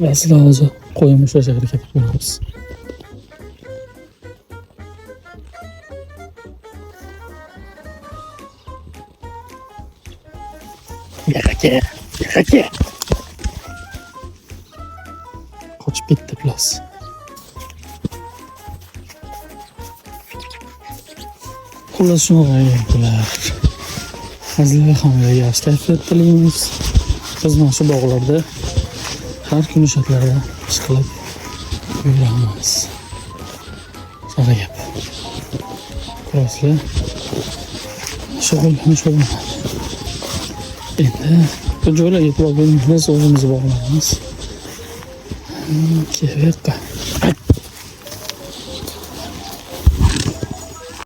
Asıl hozir qo'yimni ushlashga harakat qilamiz. Yo'q aka. Qochib ketdi plas. Xullas shunaqa gaplar. Azizlar hammaga yaxshi kayfiyat tilaymiz. Biz mana shu bog'larda har kuni shartlarda chiqib yuramiz. Shunaqa gap. Ko'rasizlar. Shug'ullanadi. Endi bu joylarga e'tibor bermaymiz, o'zimizni bog'laymiz. Kerakqa.